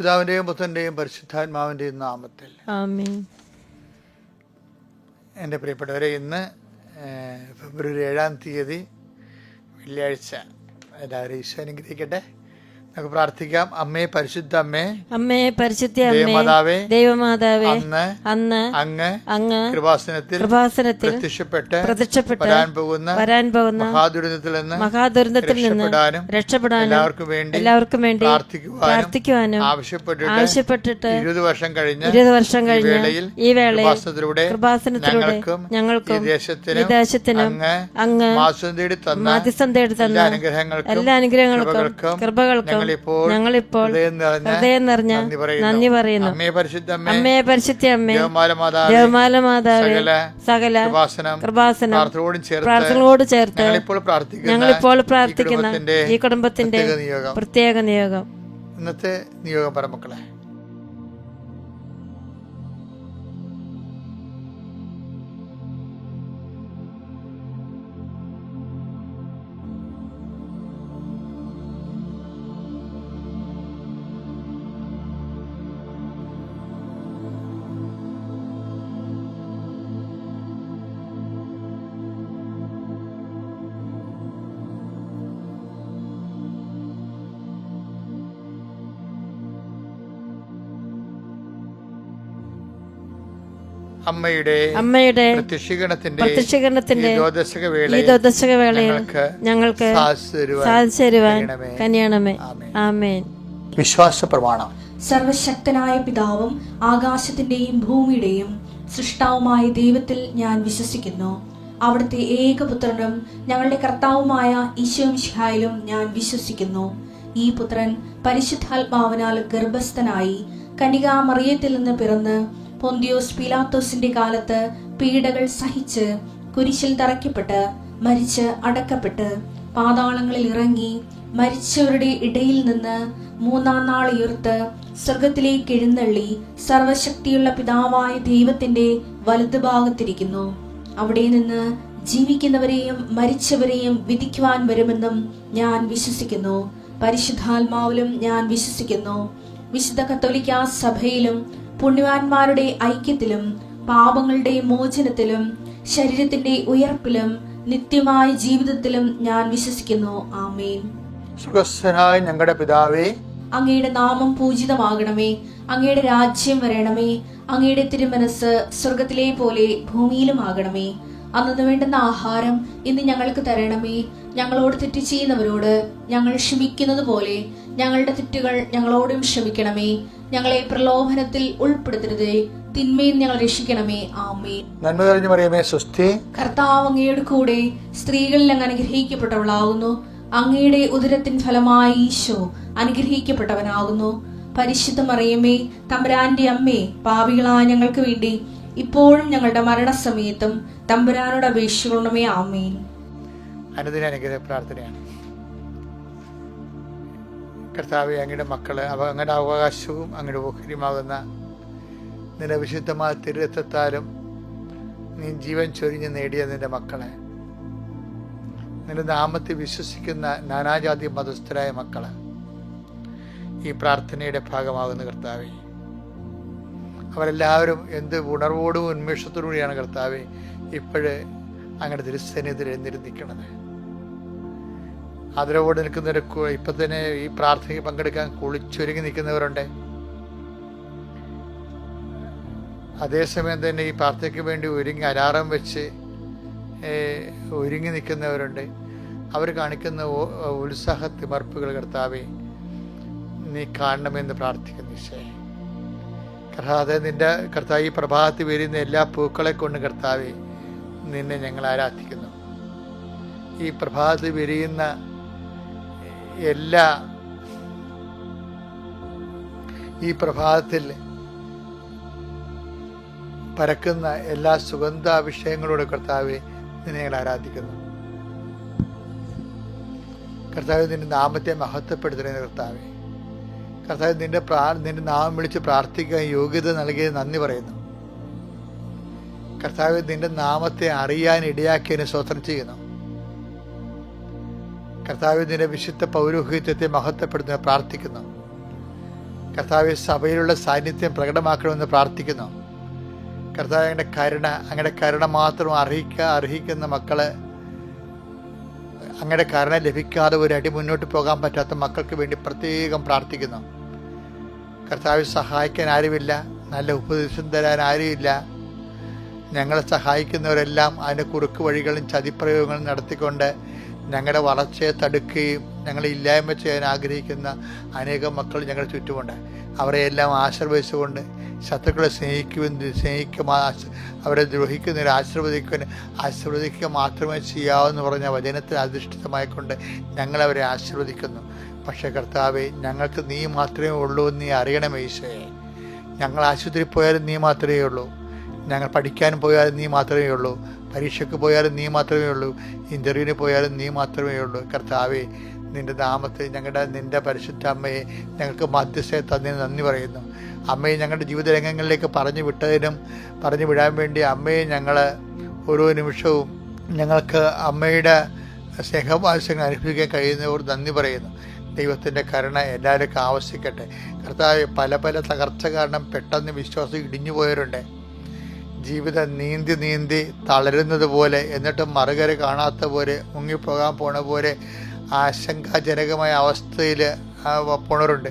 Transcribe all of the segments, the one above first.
പിതാവിൻ്റെയും പുത്രൻ്റെയും പരിശുദ്ധാത്മാവിൻ്റെയും നാമത്തിൽ ആമേൻ. എൻ്റെ പ്രിയപ്പെട്ടവരെ, ഇന്ന് ഫെബ്രുവരി 7-ാം തീയതി വെള്ളിയാഴ്ച. എല്ലാവരും ഈശോ അനുഗ്രഹിക്കട്ടെ. നമുക്ക് പ്രാർത്ഥിക്കാം. അമ്മേ, പരിശുദ്ധ അമ്മേ, അമ്മേ പരിശുദ്ധ ദൈവമാതാവേ, ദൈവമാതാവേ, അന്ന് അങ്ങ് കൃപാസനത്തിൽ പ്രത്യക്ഷപ്പെട്ട് വരാൻ പോകുന്ന മഹാദുരന്തത്തിൽ നിന്ന് രക്ഷപ്പെടാനും എല്ലാവർക്കും വേണ്ടി പ്രാർത്ഥിക്കുവാനും ആവശ്യപ്പെട്ടിട്ട് 20 വർഷം കഴിഞ്ഞ് ഈ വേളയിൽ കൃപാസനത്തിലൂടെ ഞങ്ങൾക്കും വിദേശത്തിനും അങ്ങ് മാധ്യസ്ഥം തേടി തന്ന എല്ലാ അനുഗ്രഹങ്ങൾക്കും കൃപകൾക്കും ഞങ്ങളിപ്പോൾ ഹൃദയം നിറഞ്ഞ നന്ദി പറയുന്നു. അമ്മേ പരിശുദ്ധ അമ്മേ, ജപമാല മാതാവേ, സകല കൃപാസനം പ്രാർത്ഥനകളോട് ചേർത്ത് ഞങ്ങളിപ്പോൾ പ്രാർത്ഥിക്കുന്ന ഈ കുടുംബത്തിന്റെ പ്രത്യേക നിയോഗം. ഇന്നത്തെ നിയോഗം പരമക്കളെ, അമ്മയുടെ പ്രത്യക്ഷീകരണത്തിന്റെ ഈ ദോദശക വേളയിൽ ഞങ്ങൾക്ക് സാധിച്ചു തരുവാൻ കനിയണമേ. ആമേൻ. വിശ്വാസ പ്രമാണം. സർവശക്തനായ പിതാവും ആകാശത്തിന്റെയും ഭൂമിയുടെയും സൃഷ്ടാവുമായ ദൈവത്തിൽ ഞാൻ വിശ്വസിക്കുന്നു. അവിടുത്തെ ഏകപുത്രനും ഞങ്ങളുടെ കർത്താവുമായ ഈശോമിശിഹായിലും ഞാൻ വിശ്വസിക്കുന്നു. ഈ പുത്രൻ പരിശുദ്ധാത്മാവിനാൽ ഗർഭസ്ഥനായി കന്യകാമറിയത്തിൽ നിന്ന് പിറന്ന് പൊന്തിയോസ് പീലാത്തോസിന്റെ കാലത്ത് പീഡകൾ സഹിച്ച് കുരിശിൽ തറയ്ക്കപ്പെട്ട് മരിച്ച് അടക്കപ്പെട്ട് പാതാളങ്ങളിൽ ഇറങ്ങി മരിച്ചവരുടെ ഇടയിൽ നിന്ന് 3-ാം നാൾ ഉയർത്ത് സ്വർഗത്തിലേക്ക് എഴുന്നള്ളി സർവശക്തിയുള്ള പിതാവായ ദൈവത്തിന്റെ വലതുഭാഗത്തിരിക്കുന്നു. അവിടെ നിന്ന് ജീവിക്കുന്നവരെയും മരിച്ചവരെയും വിധിക്കുവാൻ വരുമെന്നും ഞാൻ വിശ്വസിക്കുന്നു. പരിശുദ്ധാത്മാവിലും ഞാൻ വിശ്വസിക്കുന്നു. വിശുദ്ധ കത്തോലിക്കാ സഭയിലും പുണ്യവാന്മാരുടെ ഐക്യത്തിലും പാപങ്ങളുടെ മോചനത്തിലും ശരീരത്തിന്റെ ഉയർപ്പിലും നിത്യമായ ജീവിതത്തിലും ഞാൻ വിശ്വസിക്കുന്നു. ആമേൻ. സ്വർഗ്ഗസ്ഥനായ ഞങ്ങളുടെ പിതാവേ, അങ്ങയുടെ നാമം പൂജിതമാകണമേ. അങ്ങയുടെ രാജ്യം വരണമേ. അങ്ങയുടെ തിരുമനസ് സ്വർഗത്തിലെ പോലെ ഭൂമിയിലും ആകണമേ. അന്നു വേണ്ടുന്ന ആഹാരം ഇന്ന് ഞങ്ങൾക്ക് തരണമേ. ഞങ്ങളോട് തെറ്റ് ചെയ്യുന്നവരോട് ഞങ്ങൾ ക്ഷമിക്കുന്നത് പോലെ ഞങ്ങളുടെ തെറ്റുകൾ ഞങ്ങളോടും ക്ഷമിക്കണമേ. ഞങ്ങളെ പ്രലോഭനത്തിൽ ഉൾപ്പെടുത്തരുതേ, തിന്മയിൽ ഞങ്ങൾ രക്ഷിക്കണമേ. ആമേൻ. നന്മ നിറഞ്ഞ മറിയമേ, സ്വസ്തി. കർത്താവ് അങ്ങയുടെ കൂടെ സ്ത്രീകളിൽ അങ്ങ് അനുഗ്രഹിക്കപ്പെട്ടവളാകുന്നു. അങ്ങയുടെ ഉദരത്തിൻ ഫലമായി ഈശോ അനുഗ്രഹിക്കപ്പെട്ടവനാകുന്നു. പരിശുദ്ധ മറിയമേ, തമ്പുരാന്റെ അമ്മേ, പാപികളായ ഞങ്ങൾക്ക് വേണ്ടി ഇപ്പോഴും ഞങ്ങളുടെ മരണസമയത്തും തമ്പുരാനോട് അപേക്ഷിക്കണമേ. ആമേൻ. അനുദിന അനുഗ്രഹ പ്രാർത്ഥനയാണ്. കർത്താവേ, അങ്ങയുടെ മക്കള് അങ്ങയുടെ അവകാശവും അങ്ങയുടെ ഓഹരിയുമാകുന്ന നിന്റെ വിശുദ്ധമായ തിരുരക്തത്താലും നീ ജീവൻ ചൊരിഞ്ഞ് നേടിയ നിന്റെ മക്കളെ, നിന്റെ നാമത്തെ വിശ്വസിക്കുന്ന നാനാജാതി മതസ്ഥരായ മക്കള് ഈ പ്രാർത്ഥനയുടെ ഭാഗമാകുന്ന കർത്താവേ, അവരെല്ലാവരും എന്ത് ഉണർവോടും ഉന്മേഷത്തോടു കൂടിയാണ് കർത്താവേ ഇപ്പോഴ് അങ്ങയുടെ തിരുസന്നിധിയിൽ എഴുന്നേൽക്കുന്നത്. ആദരവോട് നിൽക്കുന്നവർ ഇപ്പം തന്നെ ഈ പ്രാർത്ഥനയ്ക്ക് പങ്കെടുക്കാൻ കുളിച്ചൊരുങ്ങി നിൽക്കുന്നവരുണ്ട്. അതേസമയം തന്നെ ഈ പ്രാർത്ഥനയ്ക്ക് വേണ്ടി ഒരുങ്ങി അലാറം വെച്ച് ഒരുങ്ങി നിൽക്കുന്നവരുണ്ട്. അവർ കാണിക്കുന്ന ഉത്സാഹ തിമർപ്പുകൾ കർത്താവേ നീ കാണണമെന്ന് പ്രാർത്ഥിക്കുന്നു. ഈശോയെ, കർത്താവേ, നിന്റെ കർത്താവ് ഈ പ്രഭാതത്തിൽ വരുന്ന എല്ലാ പൂക്കളെ കൊണ്ട് കർത്താവേ നിന്നെ ഞങ്ങൾ ആരാധിക്കുന്നു. ഈ പ്രഭാതത്തിൽ വിരിയുന്ന ഈ പ്രഭാതത്തിൽ പരക്കുന്ന എല്ലാ സുഗന്ധാഭിഷേകങ്ങളോട് കർത്താവെ നിന്നെ ഞങ്ങൾ ആരാധിക്കുന്നു. കർത്താവെ, നിന്റെ നാമത്തെ മഹത്വപ്പെടുത്തുന്ന കർത്താവെ, കർത്താവ് നിന്റെ നാമം വിളിച്ച് പ്രാർത്ഥിക്കാൻ യോഗ്യത നൽകിയത് നന്ദി പറയുന്നു. കർത്താവ്, നിന്റെ നാമത്തെ അറിയാൻ ഇടയാക്കിയതിന് സ്തോത്രം ചെയ്യുന്നു. കർത്താവ്, നിന്റെ വിശുദ്ധ പൗരോഹിത്യത്തെ മഹത്വപ്പെടുത്തുന്ന പ്രാർത്ഥിക്കുന്നു. കർത്താവ് സഭയിലുള്ള സാന്നിധ്യം പ്രകടമാക്കണമെന്ന് പ്രാർത്ഥിക്കുന്നു. കർത്താവ് അങ്ങയുടെ കരുണ മാത്രം അർഹിക്കുന്ന മക്കള്, അങ്ങയുടെ കരുണ ലഭിക്കാതെ ഒരു അടി മുന്നോട്ട് പോകാൻ പറ്റാത്ത മക്കൾക്ക് വേണ്ടി പ്രത്യേകം പ്രാർത്ഥിക്കുന്നു. കർത്താവ് സഹായിക്കാൻ ആരുമില്ല, നല്ല ഉപദേശം തരാൻ ആരുമില്ല. ഞങ്ങളെ സഹായിക്കുന്നവരെല്ലാം അതിൻ്റെ കുറുക്ക് വഴികളും ചതിപ്രയോഗങ്ങളും നടത്തിക്കൊണ്ട് ഞങ്ങളുടെ വളർച്ചയെ തടുക്കുകയും ഞങ്ങളെ ഇല്ലായ്മ ചെയ്യാൻ ആഗ്രഹിക്കുന്ന അനേകം മക്കൾ ഞങ്ങളുടെ ചുറ്റുമുണ്ട്. അവരെയെല്ലാം ആശീർവദിച്ചുകൊണ്ട് ശത്രുക്കളെ അവരെ ദ്രോഹിക്കുന്നവരെ ആശീർവദിക്കുക മാത്രമേ ചെയ്യാവെന്ന് പറഞ്ഞ വചനത്തിൽ അധിഷ്ഠിതമായിക്കൊണ്ട് ഞങ്ങളവരെ ആശീർവദിക്കുന്നു. പക്ഷേ കർത്താവേ, ഞങ്ങൾക്ക് നീ മാത്രമേ ഉള്ളൂ എന്ന് നീ അറിയണമേ ഈശോയെ. ഞങ്ങൾ ആശുപത്രിയിൽ പോയാലും നീ മാത്രമേ ഉള്ളൂ, ഞങ്ങൾ പഠിക്കാൻ പോയാലും നീ മാത്രമേ ഉള്ളൂ, പരീക്ഷയ്ക്ക് പോയാലും നീ മാത്രമേ ഉള്ളൂ, ഇൻ്റർവ്യൂവിന് പോയാലും നീ മാത്രമേ ഉള്ളൂ. കർത്താവേ, നിൻ്റെ നാമത്തിൽ നിൻ്റെ പരിശുദ്ധ അമ്മയെ ഞങ്ങൾക്ക് മധ്യസ്ഥയെ തന്നതിന് നന്ദി പറയുന്നു. അമ്മയെ ഞങ്ങളുടെ ജീവിതരംഗങ്ങളിലേക്ക് പറഞ്ഞു വിടാൻ വേണ്ടി അമ്മയെ ഞങ്ങൾ ഓരോ നിമിഷവും ഞങ്ങൾക്ക് അമ്മയുടെ സ്നേഹവാത്സല്യങ്ങൾ അനുഭവിക്കാൻ കഴിയുന്നവർ നന്ദി പറയുന്നു. ദൈവത്തിൻ്റെ കരുണ എല്ലാവർക്കും ആവശ്യിക്കട്ടെ. കർത്താവ്, പല തകർച്ച കാരണം പെട്ടെന്ന് വിശ്വാസം ഇടിഞ്ഞു പോയവരുണ്ട്. ജീവിതം നീന്തി തളരുന്നത് പോലെ, എന്നിട്ടും മറുകര കാണാത്ത പോലെ, മുങ്ങിപ്പോകാൻ പോണ പോലെ ആശങ്കാജനകമായ അവസ്ഥയിൽ പോണവരുണ്ട്.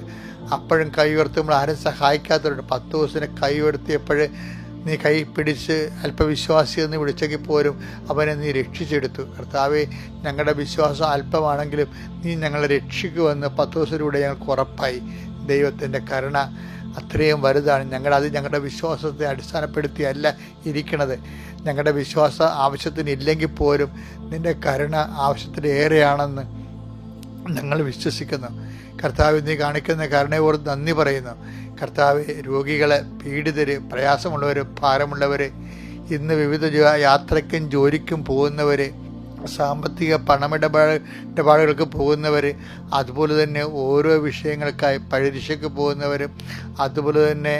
അപ്പോഴും കൈ ഉയർത്തുമ്പോൾ ആരും സഹായിക്കാത്തവരുണ്ട്. 10 ദിവസത്തിന് കൈ ഉയർത്തിയപ്പോൾ നീ കൈ പിടിച്ച് അല്പവിശ്വാസി എന്ന് വിളിച്ചെങ്കിൽ പോലും അവനെ നീ രക്ഷിച്ചെടുത്തു. കർത്താവെ, ഞങ്ങളുടെ വിശ്വാസം അല്പമാണെങ്കിലും നീ ഞങ്ങളെ രക്ഷിക്കുമെന്ന് 10 ദിവസത്തിലൂടെ ഞങ്ങൾക്ക് ഉറപ്പായി. ദൈവത്തിൻ്റെ കരുണ അത്രയും വലുതാണ്. ഞങ്ങളുടെ വിശ്വാസത്തെ അടിസ്ഥാനപ്പെടുത്തിയല്ല ഇരിക്കണത്. ഞങ്ങളുടെ വിശ്വാസം ആവശ്യത്തിന് ഇല്ലെങ്കിൽ പോലും നിൻ്റെ കരുണ ആവശ്യത്തിലേറെയാണെന്ന് ഞങ്ങൾ വിശ്വസിക്കുന്നു. കർത്താവ്, നീ കാണിക്കുന്ന കരുണയോട് നന്ദി പറയുന്നു. കർത്താവ്, രോഗികളെ, പീഡിതര്, പ്രയാസമുള്ളവർ, ഭാരമുള്ളവർ, ഇന്ന് വിവിധ യാത്രയ്ക്കും ജോലിക്കും പോകുന്നവർ, സാമ്പത്തിക പണമിടപാടുകൾക്ക് പോകുന്നവർ, അതുപോലെ തന്നെ ഓരോ വിഷയങ്ങൾക്കായി പരീക്ഷയ്ക്ക് പോകുന്നവരും, അതുപോലെ തന്നെ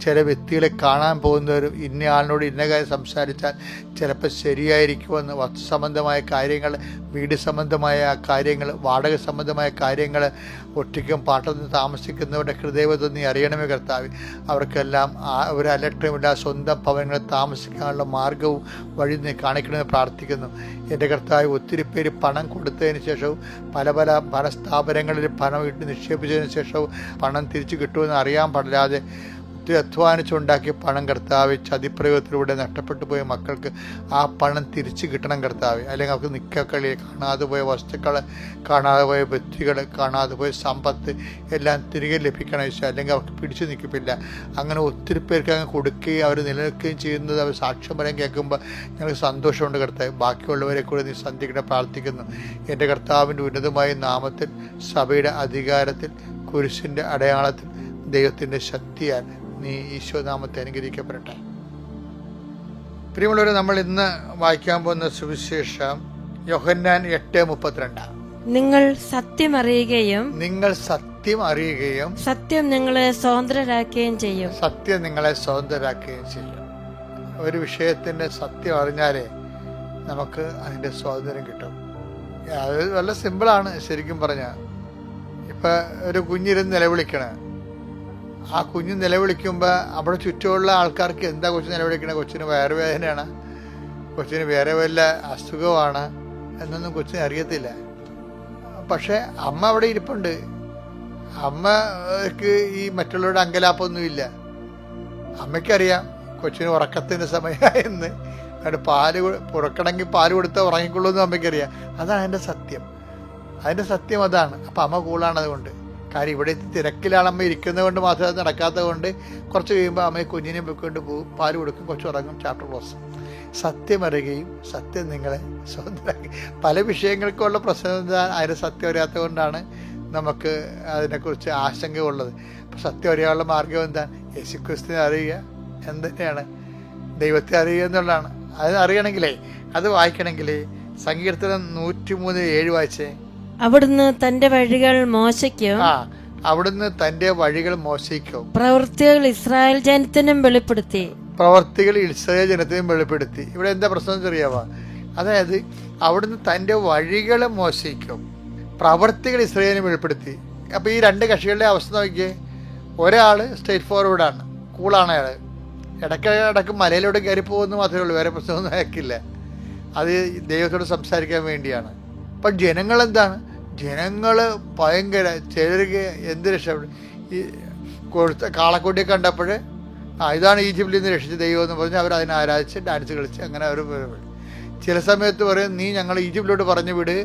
ചില വ്യക്തികളെ കാണാൻ പോകുന്നവരും, ഇന്ന ആളിനോട് ഇന്ന കാര്യം സംസാരിച്ചാൽ ചിലപ്പോൾ ശരിയായിരിക്കുമെന്ന്, വസ്തു സംബന്ധമായ കാര്യങ്ങൾ, വീട് സംബന്ധമായ കാര്യങ്ങൾ, വാടക സംബന്ധമായ കാര്യങ്ങൾ, ഒറ്റയ്ക്കും പാട്ടത്തിൽ താമസിക്കുന്നവരുടെ ഹൃദയവതം നീ അറിയണമേ കർത്താവ്. അവർക്കെല്ലാം ഒരു അലക്ഷ്യമില്ല സ്വന്തം ഭവനങ്ങളിൽ താമസിക്കാനുള്ള മാർഗവും വഴി നീ കാണിക്കണമെന്ന് പ്രാർത്ഥിക്കുന്നു. എൻ്റെ കർത്താവ്, ഒത്തിരി പേര് പണം കൊടുത്തതിന് ശേഷവും പല സ്ഥാപനങ്ങളിൽ പണം ഇട്ട് നിക്ഷേപിച്ചതിന് ശേഷവും പണം തിരിച്ചു കിട്ടുമെന്ന് അറിയാൻ പാടില്ലാതെ ഒത്തിരി അധ്വാനിച്ചുണ്ടാക്കിയ പണം കർത്താവ് ചതിപ്രയോഗത്തിലൂടെ നഷ്ടപ്പെട്ടു പോയ മക്കൾക്ക് ആ പണം തിരിച്ചു കിട്ടണം കർത്താവ്. അല്ലെങ്കിൽ അവർക്ക് നിക്കക്കളി, കാണാതെ പോയ വസ്തുക്കൾ, കാണാതെ പോയ വ്യക്തികൾ, കാണാതെ പോയ സമ്പത്ത് എല്ലാം തിരികെ ലഭിക്കണം ഈശോ. അല്ലെങ്കിൽ അവർക്ക് പിടിച്ചു നിൽക്കില്ല. അങ്ങനെ ഒത്തിരി പേർക്ക് അങ്ങ് കൊടുക്കുകയും അവർ നിലനിൽക്കുകയും ചെയ്യുന്നത് അവർ സാക്ഷ്യം പറയാൻ കേൾക്കുമ്പോൾ ഞങ്ങൾക്ക് സന്തോഷമുണ്ട് കർത്താവ്. ബാക്കിയുള്ളവരെ കൂടെ നീ സന്ധിക്കണം പ്രാർത്ഥിക്കുന്നു. എൻ്റെ കർത്താവിൻ്റെ ഉന്നതമായ നാമത്തിൽ, സഭയുടെ അധികാരത്തിൽ, കുരിശിൻ്റെ അടയാളത്തിൽ, ദൈവത്തിൻ്റെ ശക്തിയാൽ നീ ഈശോനാമത്തെ അനുഗ്രഹിക്കപ്പെടട്ടെ. പ്രിയമുള്ളവരെ, നമ്മൾ ഇന്ന് വായിക്കാൻ പോകുന്ന സുവിശേഷം യോഹന്നാൻ 8:32. നിങ്ങൾ സത്യം അറിയുകയും സത്യം നിങ്ങളെ സ്വതന്ത്രരാക്കുകയും ചെയ്യും. ഒരു വിഷയത്തിന്റെ സത്യം അറിഞ്ഞാലേ നമുക്ക് അതിന്റെ സ്വാതന്ത്ര്യം കിട്ടും. അത് വളരെ സിമ്പിളാണ് ശരിക്കും പറഞ്ഞാൽ. ഇപ്പൊ ഒരു കുഞ്ഞിരുന്ന് നിലവിളിക്കണ, ആ കുഞ്ഞ് നിലവിളിക്കുമ്പോൾ അവിടെ ചുറ്റുമുള്ള ആൾക്കാർക്ക് എന്താ കൊച്ചു നിലവിളിക്കണേ? കൊച്ചിന് വയറുവേദനയാണ്, കൊച്ചിന് വേറെ വല്ല അസുഖമാണ് എന്നൊന്നും കൊച്ചിന് അറിയത്തില്ല. പക്ഷെ അമ്മ അവിടെ ഇരിപ്പുണ്ട്. അമ്മക്ക് ഈ മറ്റുള്ളവരുടെ അങ്കലാപ്പൊന്നുമില്ല. അമ്മയ്ക്കറിയാം കൊച്ചിന് ഉറക്കത്തിൻ്റെ സമയമായെന്ന്. അവിടെ ഉറക്കണമെങ്കിൽ പാല് കൊടുത്താൽ ഉറങ്ങിക്കൊള്ളൂ എന്ന് അമ്മയ്ക്കറിയാം. അതാണ് അതിൻ്റെ സത്യം. അതാണ്. അപ്പം അമ്മ കൂളാണ്. അതുകൊണ്ട് കാര്യം ഇവിടെ തിരക്കിലാണ് അമ്മ ഇരിക്കുന്നത് കൊണ്ട് മാത്രം നടക്കാത്തത് കൊണ്ട് കുറച്ച് കഴിയുമ്പോൾ അമ്മയെ കുഞ്ഞിനെ പോയിക്കൊണ്ട് പോകും, പാല് കൊടുക്കും, കുറച്ച് ഉറങ്ങും, ചാപ്റ്റർ ക്ലോസ്. സത്യം അറിയുകയും സത്യം നിങ്ങളെ സ്വതന്ത്രമാക്കി. പല വിഷയങ്ങൾക്കുള്ള പ്രശ്നം അതിന് സത്യം അറിയാത്തത് കൊണ്ടാണ് നമുക്ക് അതിനെക്കുറിച്ച് ആശങ്ക ഉള്ളത്. അപ്പം സത്യം അറിയാനുള്ള മാർഗം എന്താണ്? യേശുക്രിസ്തുവിനെ അറിയുക എന്തിനാണ്? ദൈവത്തെ അറിയുക എന്നുള്ളതാണ്. അത് അറിയണമെങ്കിലേ, അത് വായിക്കണമെങ്കിലേ സങ്കീർത്തനം 103:7 വായിച്ചേ. അവിടുന്ന് തന്റെ വഴികൾ മോശയ്ക്കും പ്രവൃത്തികൾ ഇസ്രായേൽ ജനത്തിനും വെളിപ്പെടുത്തി. ഇവിടെ എന്താ പ്രശ്നം അറിയാവാ? അതായത് അവിടുന്ന് തൻ്റെ വഴികൾ മോശയ്ക്കും, പ്രവൃത്തികൾ ഇസ്രായേലിന് വെളിപ്പെടുത്തി. അപ്പൊ ഈ രണ്ട് കക്ഷികളുടെ അവസ്ഥ നോക്കിയേ. ഒരാൾ സ്ട്രേറ്റ് ഫോർവേഡാണ്, കൂളാണ് അയാൾ. ഇടയ്ക്ക് മലയിലൂടെ കയറി പോകുന്നു മാത്രമേ ഉള്ളൂ, വേറെ പ്രശ്നമൊന്നും അയക്കില്ല. അത് ദൈവത്തോട് സംസാരിക്കാൻ വേണ്ടിയാണ്. അപ്പം ജനങ്ങളെന്താണ്? ജനങ്ങൾ ഭയങ്കര, ചിലർക്ക് എന്ത് രക്ഷപ്പെടും. ഈ കൊടുത്ത കാളക്കുട്ടിയെ കണ്ടപ്പോൾ ഇതാണ് ഈജിപ്തിൽ നിന്ന് രക്ഷിച്ച ദൈവം എന്ന് പറഞ്ഞ് അവർ അതിനെ ആരാധിച്ച് ഡാൻസ് കളിച്ച് അങ്ങനെ അവർ ചില സമയത്ത് പറയും, നീ ഞങ്ങൾ ഈജിപ്തിലോട്ട് പറഞ്ഞു വിട്,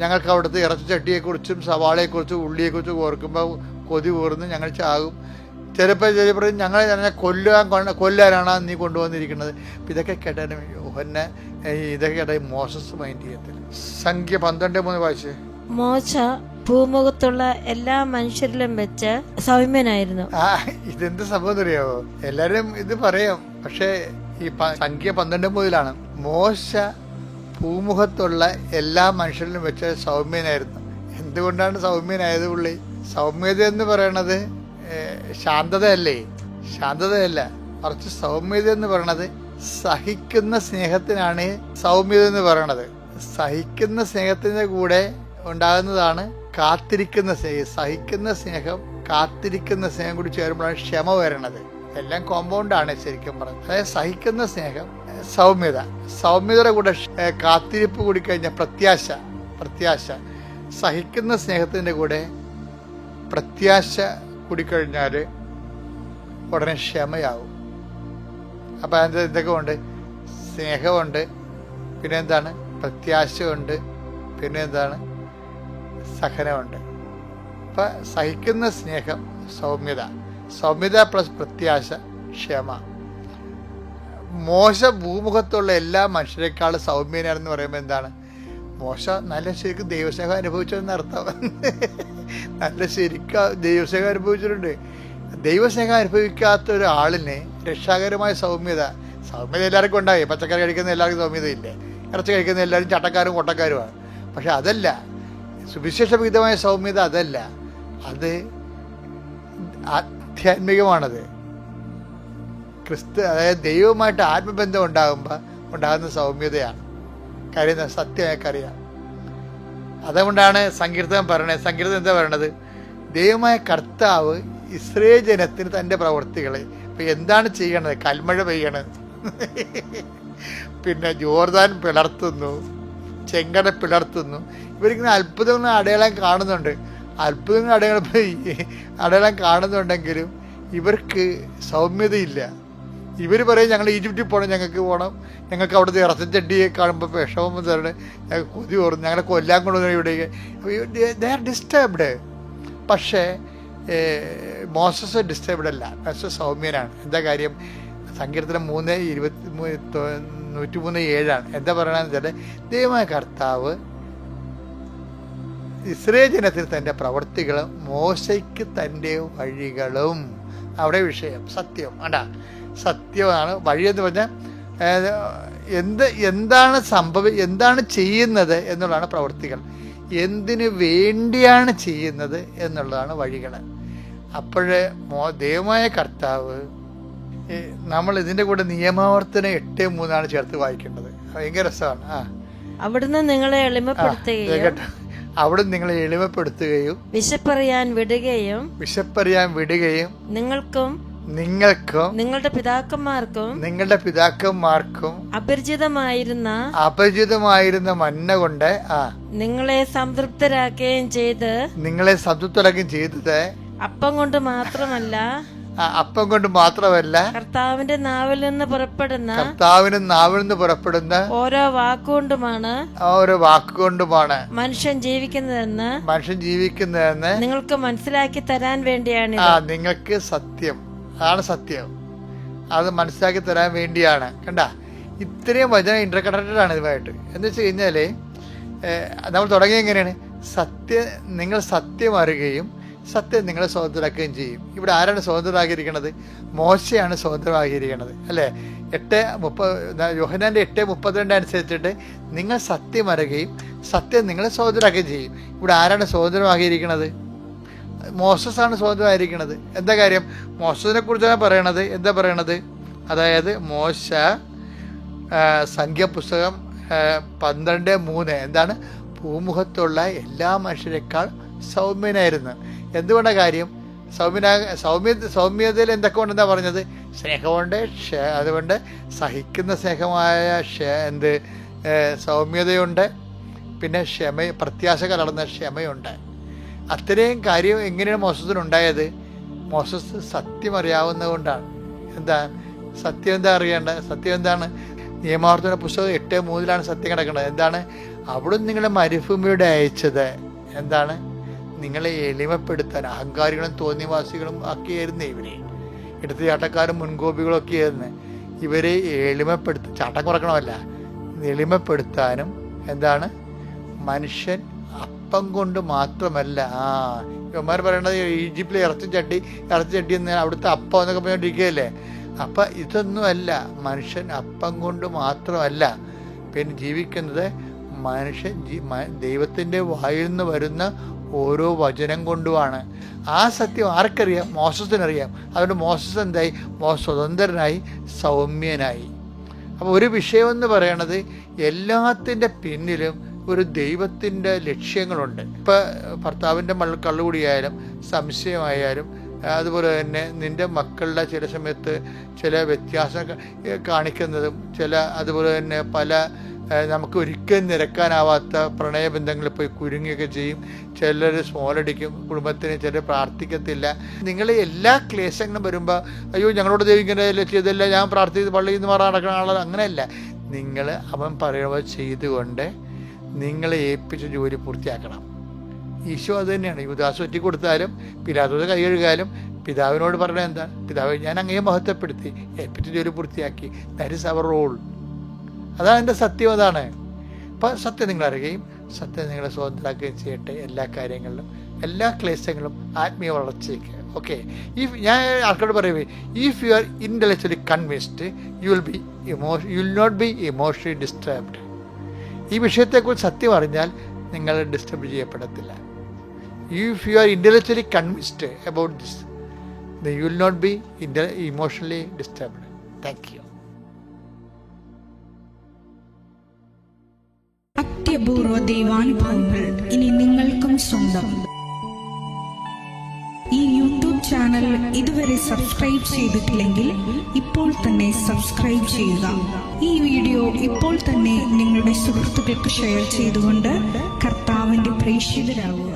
ഞങ്ങൾക്ക് അവിടുത്തെ ഇറച്ചിച്ചട്ടിയെക്കുറിച്ചും സവാളയെക്കുറിച്ചും ഉള്ളിയെക്കുറിച്ചും ഓർക്കുമ്പോൾ കൊതി കൂർന്ന് ഞങ്ങൾ ചാകും. ചിലപ്പോൾ ഞങ്ങളെ കൊല്ലാനാണ് നീ കൊണ്ടുവന്നിരിക്കുന്നത്. അപ്പം ഇതൊക്കെ കേട്ടാലും യോഹന്നെ ഇതൊക്കെ കേട്ടാൽ മോശസ് മൈൻഡ് ചെയ്യത്തില്ല. സംഖ്യ 12:3 വായിച്ചേ. മോശ ഭൂമുഖത്തുള്ള എല്ലാ മനുഷ്യരിലും വെച്ച് സൗമ്യനായിരുന്നു. ഇതെന്ത് സംഭവം അറിയാവോ? എല്ലാരും ഇത് പറയാം, പക്ഷെ ഈ സംഖ്യ 12:3 മോശ ഭൂമുഖത്തുള്ള എല്ലാ മനുഷ്യരിലും വെച്ച് സൗമ്യനായിരുന്നു. എന്തുകൊണ്ടാണ് സൗമ്യനായത് പുള്ളി? സൗമ്യത എന്ന് പറയണത് ശാന്തതയല്ലേ? ശാന്തതയല്ല, മറിച്ച് സൗമ്യത എന്ന് പറയണത് സഹിക്കുന്ന സ്നേഹത്തിനാണ് സൗമ്യത എന്ന് പറയണത്. സഹിക്കുന്ന സ്നേഹത്തിന്റെ കൂടെ ഉണ്ടാകുന്നതാണ് കാത്തിരിക്കുന്ന സ്നേഹം. സഹിക്കുന്ന സ്നേഹം, കാത്തിരിക്കുന്ന സ്നേഹം കൂടി ചേരുമ്പോഴാണ് ക്ഷമ വരണത്. എല്ലാം കോമ്പൗണ്ടാണ് ശരിക്കും പറഞ്ഞത്. അതായത് സഹിക്കുന്ന സ്നേഹം, സൗമ്യത, സൗമ്യതയുടെ കൂടെ കാത്തിരിപ്പ് കൂടി കഴിഞ്ഞാൽ പ്രത്യാശ, സഹിക്കുന്ന സ്നേഹത്തിന്റെ കൂടെ പ്രത്യാശ കൂടിക്കഴിഞ്ഞാൽ ഉടനെ ക്ഷമയാവും. അപ്പം അതിൻ്റെ ഇതൊക്കെ ഉണ്ട്, സ്നേഹമുണ്ട്, പിന്നെ എന്താണ്, പ്രത്യാശയുണ്ട്, പിന്നെ എന്താണ്, സഹനമുണ്ട്. അപ്പം സഹിക്കുന്ന സ്നേഹം, സൗമ്യത പ്ലസ് പ്രത്യാശ, ക്ഷമ. മോശ ഭൂമുഖത്തുള്ള എല്ലാ മനുഷ്യരെക്കാളും സൗമ്യനാണെന്ന് പറയുമ്പോൾ എന്താണ്? മോശ നല്ല ശരിക്കും ദൈവസ്നേഹം അനുഭവിച്ചതെന്ന് അർത്ഥം. നല്ല ശരിക്കും ദൈവസ്നേഹം അനുഭവിച്ചിട്ടുണ്ട്. ദൈവസ്നേഹം അനുഭവിക്കാത്ത ഒരാളിന് രക്ഷാകരമായ സൗമ്യത എല്ലാവർക്കും ഉണ്ടായി. പച്ചക്കറി കഴിക്കുന്ന എല്ലാവർക്കും സൗമ്യതയില്ലേ? ഇറച്ചി കഴിക്കുന്ന എല്ലാവരും ചട്ടക്കാരും കൊട്ടക്കാരുമാണ്. പക്ഷെ അതല്ല സുവിശേഷവിഹിതമായ സൗമ്യത, അതല്ല, അത് ആധ്യാത്മികമാണത്. അതായത് ദൈവവുമായിട്ട് ആത്മബന്ധം ഉണ്ടാകുമ്പോൾ ഉണ്ടാകുന്ന സൗമ്യതയാണ്. കാര്യം സത്യമൊക്കെയറിയാം. അതുകൊണ്ടാണ് സങ്കീർത്തനം പറയണത്. സങ്കീർത്തനം എന്താ പറയണത്? ദൈവമായ കർത്താവ് ഇസ്രായേൽ ജനത്തിന് തൻ്റെ പ്രവൃത്തികളെ, ഇപ്പം എന്താണ് ചെയ്യണത്? കൽമഴ പെയ്യണത്, പിന്നെ ജോർദാൻ പിളർത്തുന്നു, ചെങ്കട പിളർത്തുന്നു. ഇവരിങ്ങനെ അത്ഭുതങ്ങൾ അടയാളം കാണുന്നുണ്ട്. അടയാളം കാണുന്നുണ്ടെങ്കിലും ഇവർക്ക് സൗമ്യതയില്ല. ഇവർ പറയും ഞങ്ങൾ ഈജിപ്തിൽ പോകണം, ഞങ്ങൾക്ക് അവിടുത്തെ ഇറച്ചച്ചട്ടിയെ കാണുമ്പോൾ വിഷമം തരണം, ഞങ്ങൾക്ക് കൊതി ഓർന്നു, ഞങ്ങളെ കൊല്ലാൻ കൊണ്ടുവന്ന ഇവിടേക്ക്. They are disturbed. പക്ഷേ മോസസ് ഡിസ്റ്റർബ്ഡ് അല്ല, മോസസ് സൗമ്യനാണ്. എന്താ കാര്യം? സങ്കീർത്തനം 103:7 എന്താ പറയണമെന്ന് വെച്ചാൽ, ദൈവമായ കർത്താവ് ഇസ്രായേൽ ജനത്തിന് തൻ്റെ പ്രവൃത്തികളും മോശയ്ക്ക് തൻ്റെ വഴികളും. അവിടെ വിഷയം സത്യം ആണ്ടാ, സത്യമാണ്. വഴിയെന്ന് പറഞ്ഞാൽ എന്താണ് ചെയ്യുന്നത് എന്നുള്ളതാണ് പ്രവൃത്തികൾ, എന്തിനു വേണ്ടിയാണ് ചെയ്യുന്നത് എന്നുള്ളതാണ് വഴികൾ. അപ്പോഴ് ദൈവമായ കർത്താവ്, നമ്മൾ ഇതിൻ്റെ കൂടെ നിയമാവർത്തനം 8:3 ചേർത്ത് വായിക്കേണ്ടത്. ഭയങ്കര രസമാണ്. അവിടുന്ന് നിങ്ങളെ എളിമപ്പെടുത്തുകയും വിശപ്പറിയാൻ വിടുകയും നിങ്ങൾക്കും നിങ്ങളുടെ പിതാക്കന്മാർക്കും അപരിചിതമായിരുന്ന മന്ന കൊണ്ട് നിങ്ങളെ സംതൃപ്തരാക്കുകയും ചെയ്തത് അപ്പം കൊണ്ട് മാത്രമല്ല കർത്താവിന്റെ നാവിൽ നിന്ന് പുറപ്പെടുന്ന ഓരോ വാക്കുകൊണ്ടുമാണ് മനുഷ്യൻ ജീവിക്കുന്നതെന്ന് നിങ്ങൾക്ക് മനസ്സിലാക്കി തരാൻ വേണ്ടിയാണ്. നിങ്ങൾക്ക് അതാണ് സത്യം, അത് മനസ്സിലാക്കി തരാൻ വേണ്ടിയാണ്. കണ്ട, ഇത്രയും വചനം ഇന്റർകണക്റ്റഡ് ആണ് ഇതുമായിട്ട്. എന്ന് വെച്ച് കഴിഞ്ഞാല് നമ്മൾ തുടങ്ങിയ എങ്ങനെയാണ്? നിങ്ങൾ സത്യം അറിയുകയും സത്യം നിങ്ങളെ സ്വതന്ത്രരാക്കുകയും ചെയ്യും. ഇവിടെ ആരാണ് സ്വതന്ത്രരാക്കിയിരിക്കുന്നത്? മോശയാണ് സ്വതന്ത്രമാക്കിയിരിക്കുന്നത്, അല്ലേ? 8:30 യോഹന്നാന്റെ 8:32 അനുസരിച്ചിട്ട് നിങ്ങൾ സത്യം അറിയുകയും സത്യം നിങ്ങളെ സ്വതന്ത്രരാക്കുകയും ചെയ്യും. ഇവിടെ ആരാണ് സ്വതന്ത്രമാക്കിയിരിക്കുന്നത്? മോസസാണ് സ്വതന്ത്രമായിരിക്കുന്നത്. എന്താ കാര്യം? മോസസിനെ കുറിച്ചാണ് പറയണത്. എന്താ പറയണത്? അതായത് മോശ സംഖ്യാപുസ്തകം 12:3 എന്താണ്? ഭൂമുഖത്തുള്ള എല്ലാ മനുഷ്യരെക്കാൾ സൗമ്യനായിരുന്നു. എന്തുകൊണ്ടാണ് കാര്യം? സൗമ്യതയിൽ എന്തൊക്കെ ഉണ്ടെന്നാണ് പറഞ്ഞത്? സ്നേഹമുണ്ട്, അതുകൊണ്ട് സഹിക്കുന്ന സ്നേഹമായ സൗമ്യതയുണ്ട്, പിന്നെ പ്രത്യാശ കലർന്ന ക്ഷമയുണ്ട്. അത്രയും കാര്യം എങ്ങനെയാണ് മോസസിനുണ്ടായത്? മോസസ് സത്യം അറിയാവുന്നത് കൊണ്ടാണ്. സത്യം എന്താ അറിയേണ്ടത്? സത്യം എന്താണ്? നിയമാവർത്തന പുസ്തകം 8:3 സത്യം കിടക്കുന്നത്. എന്താണ്? അവിടുന്ന് നിങ്ങളെ മരുഭൂമിയുടെ അയച്ചത് എന്താണ്? നിങ്ങളെ എളിമപ്പെടുത്താൻ. അഹങ്കാരികളും തോന്നിവാസികളും ഒക്കെയായിരുന്നു ഇവരെ, എടുത്തുചാട്ടക്കാരും മുൻകോപികളും ഒക്കെ ആയിരുന്നു. ഇവരെ ചാട്ടം കുറക്കണമല്ല, എളിമപ്പെടുത്താനും. എന്താണ്? മനുഷ്യൻ അപ്പം കൊണ്ട് മാത്രമല്ല. ഇവന്മാർ പറയണത് ഈജിപ്തിലെ ഇറച്ചി ചട്ടി എന്ന് അവിടുത്തെ അപ്പം എന്നൊക്കെ പറഞ്ഞുകൊണ്ടിരിക്കുകയല്ലേ. അപ്പം ഇതൊന്നുമല്ല, മനുഷ്യൻ അപ്പം കൊണ്ട് മാത്രമല്ല പിന്നെ ജീവിക്കുന്നത്. മനുഷ്യൻ ദൈവത്തിൻ്റെ വായിൽ നിന്ന് വരുന്ന ഓരോ വചനം കൊണ്ടുമാണ്. ആ സത്യം ആർക്കറിയാം? മോസസിനറിയാം. അതുകൊണ്ട് മോസസ് എന്തായി? സ്വതന്ത്രനായി, സൗമ്യനായി. അപ്പോൾ ഒരു വിഷയമെന്ന് പറയണത് എല്ലാത്തിൻ്റെ പിന്നിലും ഒരു ദൈവത്തിൻ്റെ ലക്ഷ്യങ്ങളുണ്ട്. ഇപ്പം ഭർത്താവിൻ്റെ കള്ളുകൂടിയായാലും സംശയമായാലും അതുപോലെ തന്നെ നിൻ്റെ മക്കളുടെ ചില സമയത്ത് ചില വ്യത്യാസം കാണിക്കുന്നതും അതുപോലെ തന്നെ പല നമുക്ക് ഒരിക്കലും നിരക്കാനാവാത്ത പ്രണയബന്ധങ്ങളിൽ പോയി കുരുങ്ങിയൊക്കെ ചെയ്യും. ചിലർ സ്മോളടിക്കും കുടുംബത്തിന്, ചിലർ പ്രാർത്ഥിക്കത്തില്ല. നിങ്ങൾ എല്ലാ ക്ലേശങ്ങളും വരുമ്പോൾ അയ്യോ ഞങ്ങളോട് ദൈവം ഇങ്ങനെ ചെയ്തല്ല, ഞാൻ പ്രാർത്ഥിച്ച് പള്ളിയിൽ നിന്ന് മാറാൻ നടക്കുന്ന ആളത്, അങ്ങനെയല്ല. നിങ്ങൾ അവൻ പറയുന്നത് ചെയ്തുകൊണ്ട് നിങ്ങളെ ഏൽപ്പിച്ച ജോലി പൂർത്തിയാക്കണം. ഈശോ അത് തന്നെയാണ്. യുദാസ് ഒറ്റി കൊടുത്താലും പിലാത്തോസ് കൈ കഴുകാലും പിതാവിനോട് പറഞ്ഞത് എന്താണ്? പിതാവ് ഞാൻ അങ്ങയെ മഹത്വപ്പെടുത്തി, ഏൽപ്പിച്ച ജോലി പൂർത്തിയാക്കി. That is our role. അതാണ് എൻ്റെ സത്യം. അതാണ്. അപ്പം സത്യം നിങ്ങൾ അറിയുകയും സത്യം നിങ്ങളെ സ്വതന്ത്രമാക്കുകയും ചെയ്യട്ടെ. എല്ലാ കാര്യങ്ങളിലും, എല്ലാ ക്ലേശങ്ങളും ആത്മീയ വളർച്ചയ്ക്ക്. ഓക്കെ, ഞാൻ ആൾക്കാരോട് പറയുവേ, if you are intellectually convinced you will not be emotionally disturbed. ഈ വിഷയത്തെക്കുറിച്ച് സത്യം അറിഞ്ഞാൽ നിങ്ങൾ ഡിസ്റ്റർബ് ചെയ്യപ്പെടത്തില്ല. If you are intellectually convinced about this, you will not be emotionally disturbed. Thank you. അത്യപൂർവ ദൈവാനുഭവങ്ങൾ ഇനി നിങ്ങൾക്കും സ്വന്തം. ഈ യൂട്യൂബ് ചാനൽ ഇതുവരെ സബ്സ്ക്രൈബ് ചെയ്തിട്ടില്ലെങ്കിൽ ഇപ്പോൾ തന്നെ സബ്സ്ക്രൈബ് ചെയ്യുക. ഈ വീഡിയോ ഇപ്പോൾ തന്നെ നിങ്ങളുടെ സുഹൃത്തുക്കൾക്ക് ഷെയർ ചെയ്തുകൊണ്ട് കർത്താവിന്റെ പ്രേക്ഷിതരാകുക.